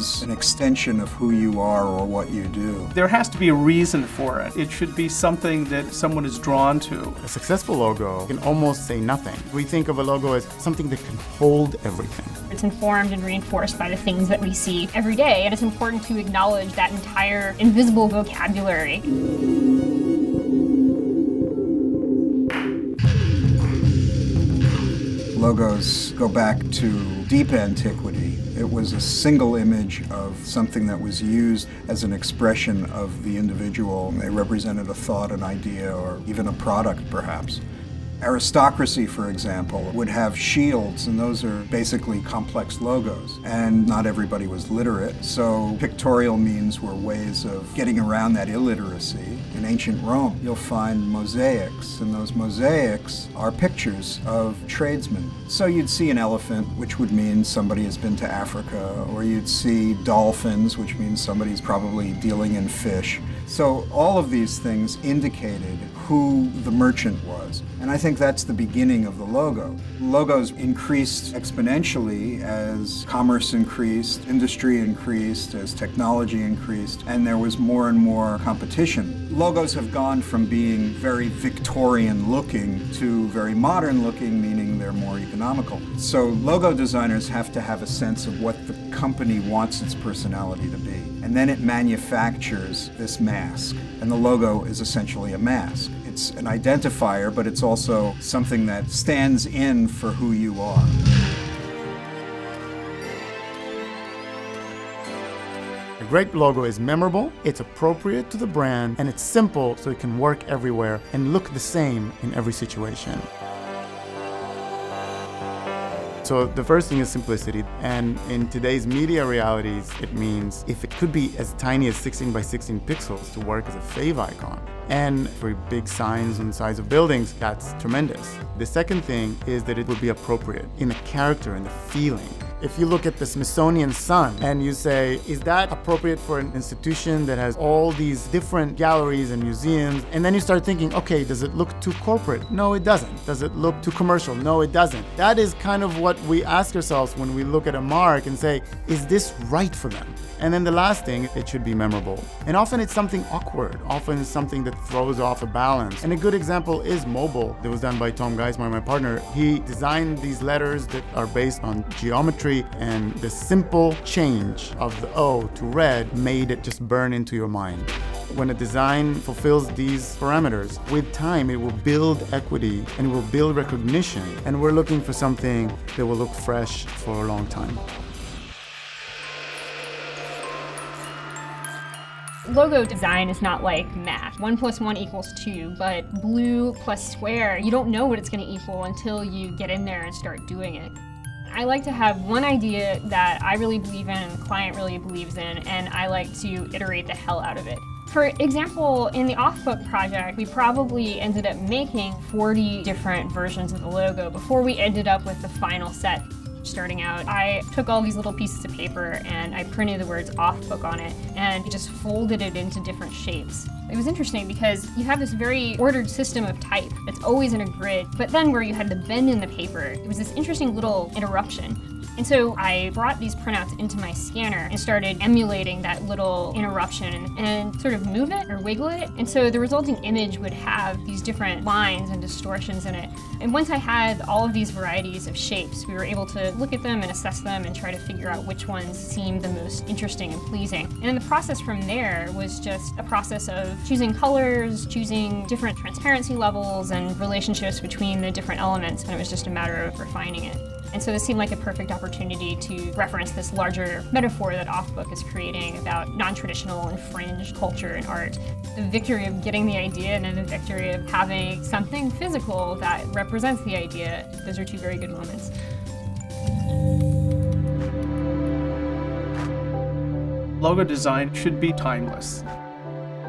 is an extension of who you are or what you do. There has to be a reason for it. It should be something that someone is drawn to. A successful logo can almost say nothing. We think of a logo as something that can hold everything. It's informed and reinforced by the things that we see every day, and it's important to acknowledge that entire invisible vocabulary. Logos go back to deep antiquity. It was a single image of something that was used as an expression of the individual. They represented a thought, an idea, or even a product, perhaps. Aristocracy, for example, would have shields, and those are basically complex logos. And not everybody was literate, so pictorial means were ways of getting around that illiteracy. In ancient Rome, you'll find mosaics, and those mosaics are pictures of tradesmen. So you'd see an elephant, which would mean somebody has been to Africa, or you'd see dolphins, which means somebody's probably dealing in fish. So all of these things indicated who the merchant was. And I think that's the beginning of the logo. Logos increased exponentially as commerce increased, industry increased, as technology increased, and there was more and more competition. Logos have gone from being very Victorian looking to very modern looking, meaning they're more economical. So logo designers have to have a sense of what the company wants its personality to be. And then it manufactures this mask. And the logo is essentially a mask. It's an identifier, but it's also something that stands in for who you are. A great logo is memorable, it's appropriate to the brand, and it's simple so it can work everywhere and look the same in every situation. So the first thing is simplicity, and in today's media realities, it means if it could be as tiny as 16 by 16 pixels to work as a fave icon. And for big signs on the sides of buildings, that's tremendous. The second thing is that it would be appropriate in the character and the feeling. If you look at the Smithsonian Sun and you say, is that appropriate for an institution that has all these different galleries and museums? And then you start thinking, okay, does it look too corporate? No, it doesn't. Does it look too commercial? No, it doesn't. That is kind of what we ask ourselves when we look at a mark and say, is this right for them? And then the last thing, it should be memorable. And often it's something awkward. Often it's something that throws off a balance. And a good example is Mobil, that was done by Geismar, my partner. He designed these letters that are based on geometry, and the simple change of the O to red made it just burn into your mind. When a design fulfills these parameters, with time it will build equity and it will build recognition. And we're looking for something that will look fresh for a long time. Logo design is not like math. 1 + 1 = 2, but blue plus square, you don't know what it's going to equal until you get in there and start doing it. I like to have one idea that I really believe in and the client really believes in, and I like to iterate the hell out of it. For example, in the Off-Book project, we probably ended up making 40 different versions of the logo before we ended up with the final set. Starting out, I took all these little pieces of paper and I printed the words Off-Book on it and just folded it into different shapes. It was interesting because you have this very ordered system of type that's always in a grid, but then where you had the bend in the paper, it was this interesting little interruption. And so I brought these printouts into my scanner and started emulating that little interruption and sort of move it or wiggle it. And so the resulting image would have these different lines and distortions in it. And once I had all of these varieties of shapes, we were able to look at them and assess them and try to figure out which ones seemed the most interesting and pleasing. And then the process from there was just a process of choosing colors, choosing different transparency levels and relationships between the different elements, and it was just a matter of refining it. And so this seemed like a perfect opportunity to reference this larger metaphor that Off-Book is creating about non-traditional and fringe culture and art. The victory of getting the idea and then the victory of having something physical that represents the idea, those are two very good moments. Logo design should be timeless.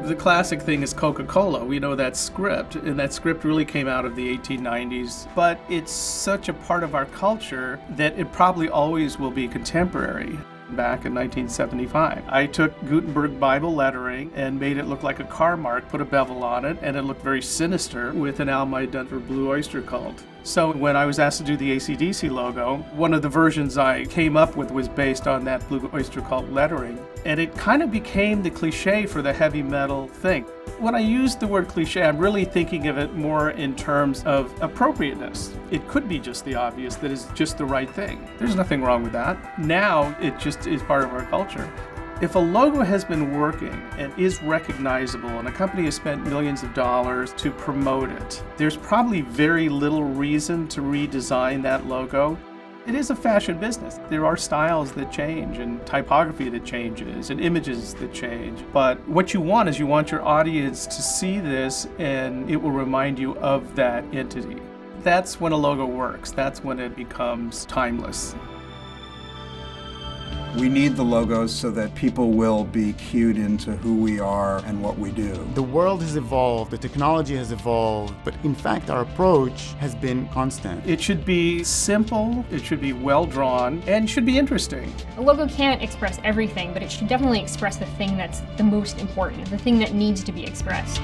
The classic thing is Coca Cola. We know that script, and that script really came out of the 1890s, but it's such a part of our culture that it probably always will be contemporary. Back in 1975, I took Gutenberg Bible lettering and made it look like a car mark, put a bevel on it, and it looked very sinister with an Almaid Denver Blue Oyster cult. So when I was asked to do the AC/DC logo, one of the versions I came up with was based on that Blue Oyster Cult lettering. And it kind of became the cliche for the heavy metal thing. When I use the word cliche, I'm really thinking of it more in terms of appropriateness. It could be just the obvious, that is just the right thing. There's nothing wrong with that. Now it just is part of our culture. If a logo has been working and is recognizable and a company has spent millions of dollars to promote it, there's probably very little reason to redesign that logo. It is a fashion business. There are styles that change and typography that changes and images that change. But what you want is you want your audience to see this and it will remind you of that entity. That's when a logo works. That's when it becomes timeless. We need the logos so that people will be cued into who we are and what we do. The world has evolved, the technology has evolved, but in fact our approach has been constant. It should be simple, it should be well drawn, and should be interesting. A logo can't express everything, but it should definitely express the thing that's the most important, the thing that needs to be expressed.